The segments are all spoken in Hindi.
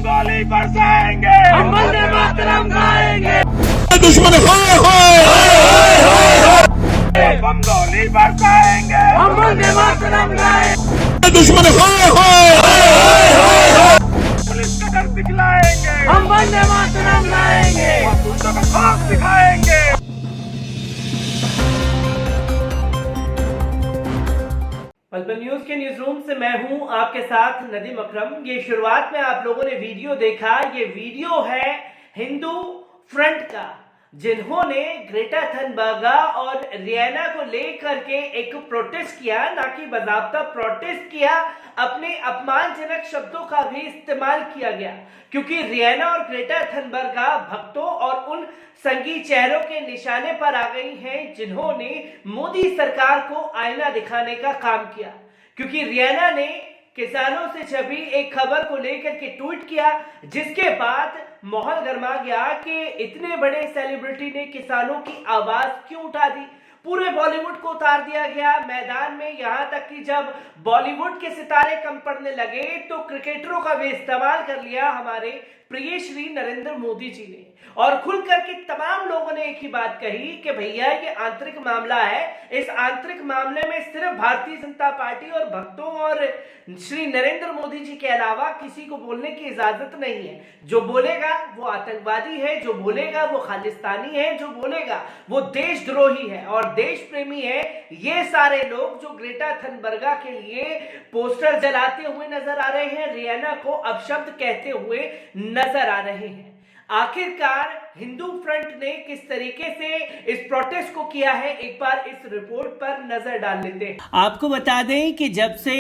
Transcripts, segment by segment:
गोली बरसाएंगे, हम वंदे मातरम गाएंगे। दुश्मन हम गोली बरसाएंगे, हम वंदे मातरम गाएंगे। दुश्मन पुलिस का डर दिखलाएंगे, हम वंदे मातरम गाएंगे। पुलिसों का खौफ दिखाएंगे। पलपल न्यूज के न्यूज रूम से मैं हूं आपके साथ नदीम अकरम। ये शुरुआत में आप लोगों ने वीडियो देखा, ये वीडियो है हिंदू फ्रंट का, जिन्होंने ग्रेटा थनबर्ग और रियाना को लेकर के एक प्रोटेस्ट किया, ना कि बाकायदा प्रोटेस्ट किया, अपने अपमानजनक शब्दों का भी इस्तेमाल किया गया, क्योंकि रियाना और ग्रेटा थनबर्ग भक्तों और उन संगी चेहरों के निशाने पर आ गई हैं जिन्होंने मोदी सरकार को आईना दिखाने का काम किया। क्योंकि रियाना ने किसानों से छपी एक खबर को लेकर के ट्वीट किया, जिसके बाद माहौल गर्मा गया कि इतने बड़े सेलिब्रिटी ने किसानों की आवाज क्यों उठा दी। पूरे बॉलीवुड को उतार दिया गया मैदान में, यहां तक कि जब बॉलीवुड के सितारे कम पड़ने लगे तो क्रिकेटरों का भी इस्तेमाल कर लिया हमारे प्रिय श्री नरेंद्र मोदी जी ने। और खुल करके तमाम लोगों ने एक ही बात कही कि भैया ये आंतरिक मामला है, इस आंतरिक मामले में सिर्फ भारतीय जनता पार्टी और भक्तों और श्री नरेंद्र मोदी जी के अलावा किसी को बोलने की इजाजत नहीं है। जो बोलेगा वो आतंकवादी है, जो बोलेगा वो खालिस्तानी है, जो बोलेगा वो देशद्रोही है और देश प्रेमी है। ये सारे लोग जो ग्रेटा थनबर्ग के लिए पोस्टर जलाते हुए नजर आ रहे हैं, रियाना को अपशब्द कहते हुए नजर आ रहे हैं। आखिरकार हिंदू फ्रंट ने किस तरीके से इस प्रोटेस्ट को किया है, एक बार इस रिपोर्ट पर नजर डाल लेते हैं। आपको बता दें कि जब से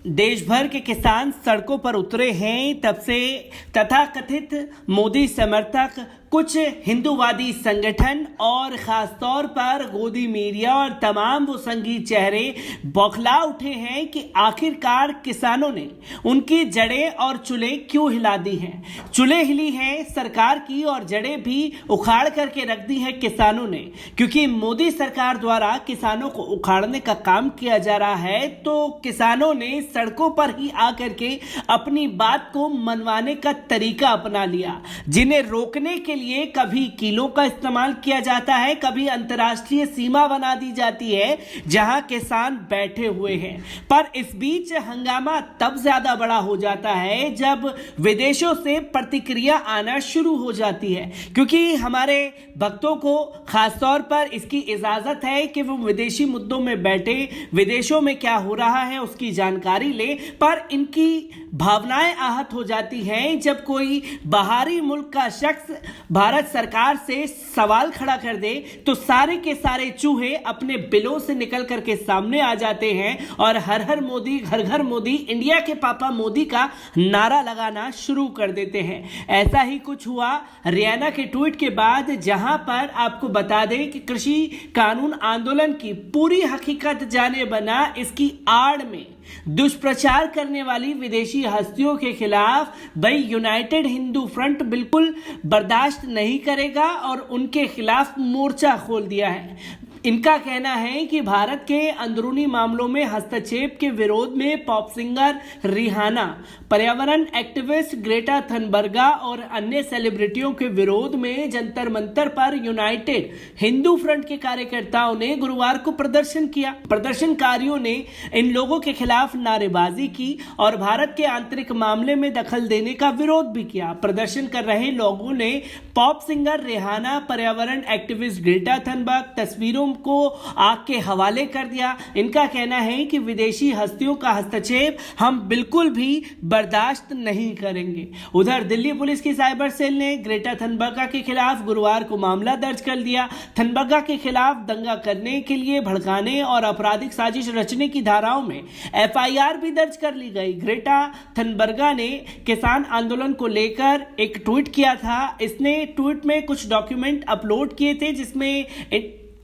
देश भर के किसान सड़कों पर उतरे हैं, तब से तथाकथित मोदी समर्थक कुछ हिंदूवादी संगठन और खासतौर पर गोदी मीडिया और तमाम वो संगी चेहरे बौखला उठे हैं कि आखिरकार किसानों ने उनकी जड़ें और चुलें क्यों हिला दी हैं। चुलें हिली हैं सरकार की और जड़ें भी उखाड़ करके रख दी हैं किसानों ने, क्योंकि मोदी सरकार द्वारा किसानों को उखाड़ने का काम किया जा रहा है। तो किसानों ने सड़कों पर ही आकर के अपनी बात को मनवाने का तरीका अपना लिया, जिन्हें रोकने के लिए कभी किलों का इस्तेमाल किया जाता है, कभी अंतर्राष्ट्रीय सीमा बना दी जाती है जहां किसान बैठे हुए हैं। पर इस बीच हंगामा तब ज्यादा बड़ा हो जाता है जब विदेशों से प्रतिक्रिया आना शुरू हो जाती है, क्योंकि हमारे भक्तों को खासतौर पर इसकी इजाजत है कि वो विदेशी मुद्दों में बैठे, विदेशों में क्या हो रहा है उसकी जानकारी ले, पर इनकी भावनाएं आहत हो जाती हैं जब कोई बाहरी मुल्क का शख्स भारत सरकार से सवाल खड़ा कर दे तो सारे के सारे चूहे अपने बिलों से निकल करके सामने आ जाते हैं और हर हर मोदी, घर घर मोदी, इंडिया के पापा मोदी का नारा लगाना शुरू कर देते हैं। ऐसा ही कुछ हुआ रियाना के ट्वीट के बाद, जहां पर आपको बता दें कि कृषि कानून आंदोलन की पूरी हकीकत जाने बना इसकी आड़ में दुष्प्रचार करने वाली विदेशी हस्तियों के खिलाफ भाई यूनाइटेड हिंदू फ्रंट बिल्कुल बर्दाश्त नहीं करेगा और उनके खिलाफ मोर्चा खोल दिया है। इनका कहना है कि भारत के अंदरूनी मामलों में हस्तक्षेप के विरोध में पॉप सिंगर रिहाना, पर्यावरण एक्टिविस्ट ग्रेटा थनबर्ग और अन्य सेलिब्रिटियों के विरोध में जंतर मंतर पर यूनाइटेड हिंदू फ्रंट के कार्यकर्ताओं ने गुरुवार को प्रदर्शन किया। प्रदर्शनकारियों ने इन लोगों के खिलाफ नारेबाजी की और भारत के आंतरिक मामले में दखल देने का विरोध भी किया। प्रदर्शन कर रहे लोगों ने पॉप सिंगर रिहाना, पर्यावरण एक्टिविस्ट ग्रेटा थनबर्ग तस्वीरों को आग के हवाले कर दिया। इनका कहना है कि विदेशी हस्तियों का हस्तक्षेप हम बिल्कुल भी बर्दाश्त नहीं करेंगे। उधर दिल्ली पुलिस की साइबर सेल ने ग्रेटा थनबर्ग के खिलाफ गुरुवार को मामला दर्ज कर दिया। थनबर्ग के खिलाफ दंगा करने के लिए भड़काने और आपराधिक साजिश रचने की धाराओं में एफआईआर भी दर्ज कर ली गई। ग्रेटा थनबर्ग ने किसान आंदोलन को लेकर एक ट्वीट किया था। इसने ट्वीट में कुछ डॉक्यूमेंट अपलोड किए थे जिसमें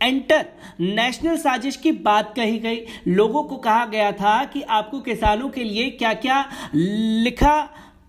एंटर नेशनल साजिश की बात कही गई। लोगों को कहा गया था कि आपको किसानों के लिए क्या क्या लिखा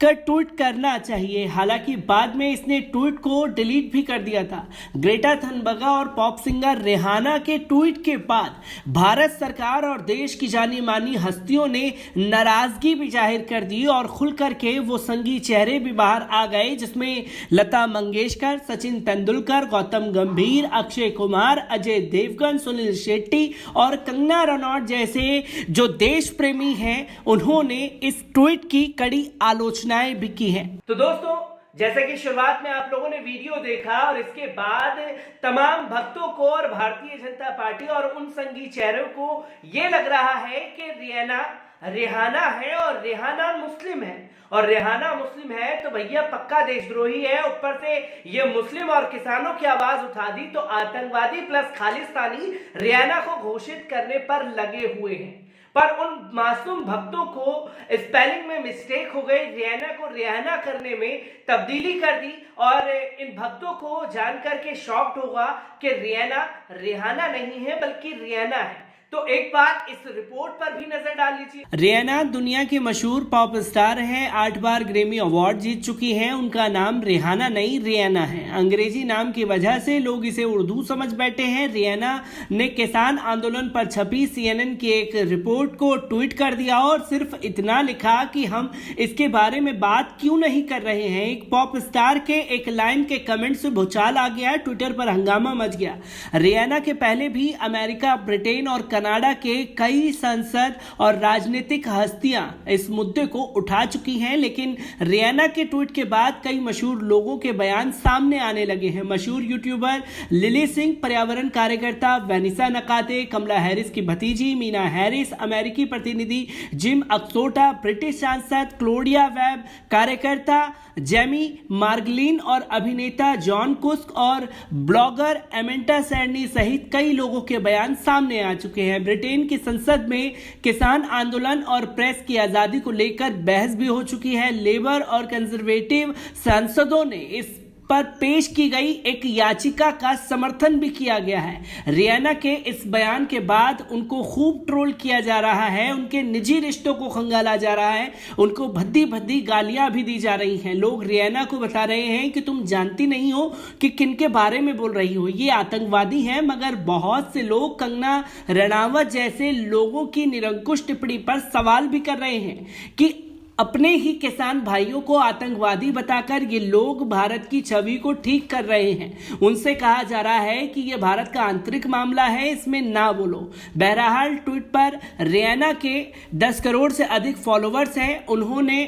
कर ट्वीट करना चाहिए। हालांकि बाद में इसने ट्वीट को डिलीट भी कर दिया था। ग्रेटा थनबर्ग और पॉप सिंगर रिहाना के ट्वीट के बाद भारत सरकार और देश की जानी मानी हस्तियों ने नाराजगी भी जाहिर कर दी और खुल करके वो संगी चेहरे भी बाहर आ गए, जिसमें लता मंगेशकर, सचिन तेंदुलकर, गौतम गंभीर, अक्षय कुमार, अजय देवगन, सुनील शेट्टी और कंगना रनौत जैसे जो देश प्रेमी हैं उन्होंने इस ट्वीट की कड़ी आलोचना भी की है। तो दोस्तों, जैसे कि शुरुआत में आप लोगों ने वीडियो देखा और इसके बाद तमाम भक्तों को और भारतीय जनता पार्टी और उन संगी चेहरों को यह लग रहा है कि रिहाना है और रिहाना मुस्लिम है, और रिहाना मुस्लिम है तो भैया पक्का देशद्रोही है। ऊपर से ये मुस्लिम और किसानों की आवाज उठा दी तो आतंकवादी प्लस खालिस्तानी रिहाना को घोषित करने पर लगे हुए हैं। पर उन मासूम भक्तों को स्पेलिंग में मिस्टेक हो गई, रिहाना को रिहाना करने में तब्दीली कर दी और इन भक्तों को जानकर के शॉक्ड होगा कि रिहाना नहीं है बल्कि रिहाना है। तो एक बार इस रिपोर्ट पर भी नजर डाल लीजिए। रिहाना दुनिया की मशहूर पॉप स्टार हैं, 8 बार ग्रैमी अवार्ड जीत चुकी हैं। उनका नाम रिहाना नहीं रिहाना है। अंग्रेजी नाम की वजह से लोग इसे उर्दू समझ बैठे हैं। रिहाना ने किसान आंदोलन पर छपी CNN की एक रिपोर्ट को ट्वीट कर दिया और सिर्फ इतना लिखा कि हम इसके बारे में बात क्यों नहीं कर रहे हैं। एक पॉप स्टार के एक लाइन के कमेंट से भूचाल आ गया, ट्विटर पर हंगामा मच गया। रिहाना के पहले भी अमेरिका, ब्रिटेन और कनाडा के कई सांसद और राजनीतिक हस्तियां इस मुद्दे को उठा चुकी हैं, लेकिन रिहाना के ट्वीट के बाद कई मशहूर लोगों के बयान सामने आने लगे हैं। मशहूर यूट्यूबर लिली सिंह, पर्यावरण कार्यकर्ता वेनिसा नकाते, कमला हैरिस की भतीजी मीना हैरिस, अमेरिकी प्रतिनिधि जिम अक्सोटा, ब्रिटिश सांसद क्लोडिया वेब, कार्यकर्ता जेमी मार्गलिन और अभिनेता जॉन कुस्क और ब्लॉगर एमेंटा सैरनी सहित कई लोगों के बयान सामने आ चुके हैं। ब्रिटेन की संसद में किसान आंदोलन और प्रेस की आजादी को लेकर बहस भी हो चुकी है। लेबर और कंजर्वेटिव सांसदों ने इस पर पेश की गई एक याचिका का समर्थन भी किया गया है। रिहाना के इस बयान के बाद उनको खूब ट्रोल किया जा रहा है, उनके निजी रिश्तों को खंगाला जा रहा है, उनको भद्दी भद्दी गालियां भी दी जा रही हैं। लोग रिहाना को बता रहे हैं कि तुम जानती नहीं हो कि किन के बारे में बोल रही हो, ये आतंकवादी हैं। मगर बहुत से लोग कंगना रनावत जैसे लोगों की निरंकुश टिप्पणी पर सवाल भी कर रहे हैं कि अपने ही किसान भाइयों को आतंकवादी बताकर ये लोग भारत की छवि को ठीक कर रहे हैं। उनसे कहा जा रहा है कि ये भारत का आंतरिक मामला है, इसमें ना बोलो। बहरहाल ट्वीट पर रिहाना के 10 करोड़ से अधिक फॉलोअर्स हैं। उन्होंने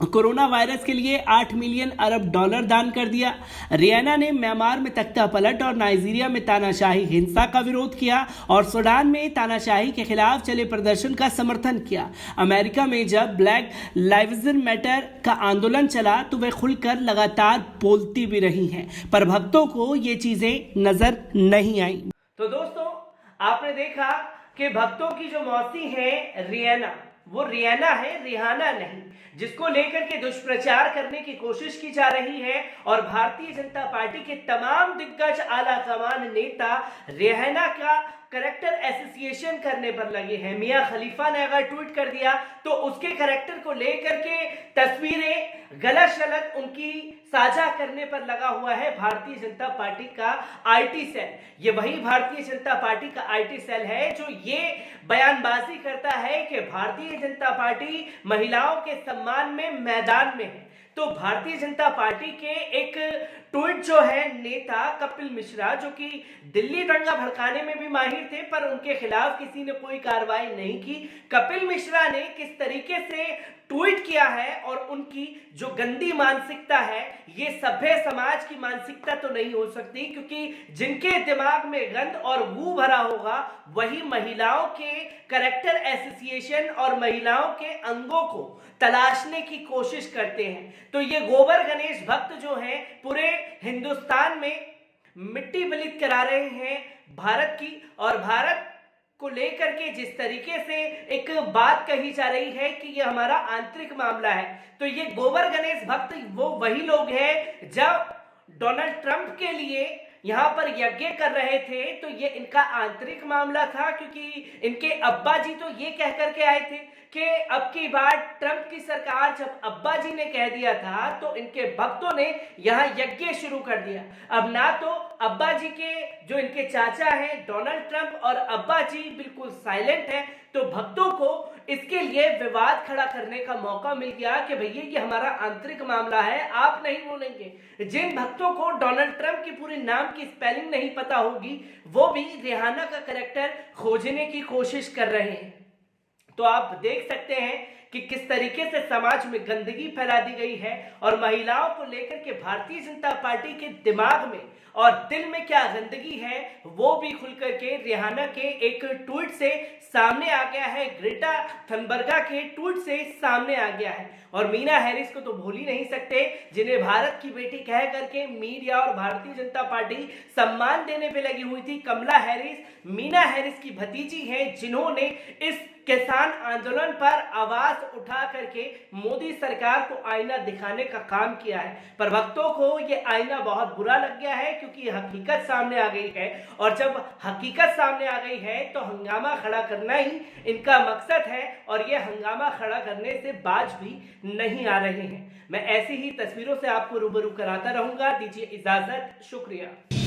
कोरोना वायरस के लिए 8 मिलियन अरब डॉलर दान कर दिया। रिहाना ने म्यांमार में तख्ता पलट और नाइजीरिया में तानाशाही हिंसा का विरोध किया और सूडान में तानाशाही के खिलाफ चले प्रदर्शन का समर्थन किया। अमेरिका में जब ब्लैक लाइव्स मैटर का आंदोलन चला तो वे खुलकर लगातार बोलती भी रही हैं, पर भक्तों को ये चीजें नजर नहीं आई। तो दोस्तों, आपने देखा कि भक्तों की जो मौसी है रिहाना, वो रिहाना है, रिहाना नहीं, जिसको लेकर के दुष्प्रचार करने की कोशिश की जा रही है। और भारतीय जनता पार्टी के तमाम दिग्गज आला कमान नेता रिहाना का करेक्टर एसोसिएशन करने पर लगे हैं। मियां खलीफा ने अगर ट्वीट कर दिया तो उसके करेक्टर को लेकर के तस्वीरें गलत शलत उनकी साझा करने पर लगा हुआ है भारतीय जनता पार्टी का आईटी सेल। ये वही भारतीय जनता पार्टी का आईटी सेल है जो ये बयानबाजी करता है कि भारतीय जनता पार्टी महिलाओं के सम्मान में मैदान में है। तो भारतीय जनता पार्टी के एक ट्वीट जो है नेता कपिल मिश्रा, जो कि दिल्ली दंगा भड़काने में भी माहिर थे पर उनके खिलाफ किसी ने कोई कार्रवाई नहीं की, कपिल मिश्रा ने किस तरीके से ट्वीट किया है और उनकी जो गंदी मानसिकता है, ये सभ्य समाज की मानसिकता तो नहीं हो सकती, क्योंकि जिनके दिमाग में गंद और गू भरा होगा वही महिलाओं के करेक्टर एसोसिएशन और महिलाओं के अंगों को तलाशने की कोशिश करते हैं। तो ये गोबर गणेश भक्त जो हैं पूरे हिंदुस्तान में मिट्टी पलीत करा रहे हैं भारत की, और भारत को लेकर के जिस तरीके से एक बात कही जा रही है कि ये हमारा आंतरिक मामला है। तो ये गोबर गणेश भक्त वो वही लोग हैं जब डोनाल्ड ट्रंप के लिए यहां पर यज्ञ कर रहे थे तो ये इनका आंतरिक मामला था, क्योंकि इनके अब्बा जी तो ये कह करके आए थे कि अब की बार ट्रंप की सरकार जब अब्बा जी ने कह दिया था तो इनके भक्तों ने यहां यज्ञ शुरू कर दिया। अब ना तो अब्बा जी के जो इनके चाचा हैं डोनाल्ड ट्रंप और अब्बा जी बिल्कुल साइलेंट हैं, तो भक्तों को इसके लिए विवाद खड़ा करने का मौका मिल गया कि भैया ये हमारा आंतरिक मामला है, आप नहीं बोलेंगे। जिन भक्तों को डोनाल्ड ट्रंप की पूरे नाम की स्पेलिंग नहीं पता होगी वो भी रिहाना का कैरेक्टर खोजने की कोशिश कर रहे हैं। तो आप देख सकते हैं कि किस तरीके से समाज में गंदगी फैला दी गई है और महिलाओं को लेकर के भारतीय जनता पार्टी के दिमाग में और दिल में क्या गंदगी है वो भी खुल करके रिहाना के एक ट्वीट से सामने आ गया है, ग्रेटा थनबर्ग के ट्वीट से सामने आ गया है। और मीना हैरिस को तो भूल ही नहीं सकते, जिन्हें भारत की बेटी कह करके मीडिया और भारतीय जनता पार्टी सम्मान देने पे लगी हुई थी। कमला हैरिस मीना हैरिस की भतीजी हैं, जिन्होंने इस किसान आंदोलन पर आवाज उठा करके मोदी सरकार को आईना दिखाने का काम किया है। पर भक्तों को यह आईना बहुत बुरा लग गया है क्योंकि हकीकत सामने आ गई है, और जब हकीकत सामने आ गई है तो हंगामा खड़ा करना ही इनका मकसद है और ये हंगामा खड़ा करने से बाज भी नहीं आ रहे हैं। मैं ऐसी ही तस्वीरों से आपको रूबरू कराता रहूंगा। दीजिए इजाजत, शुक्रिया।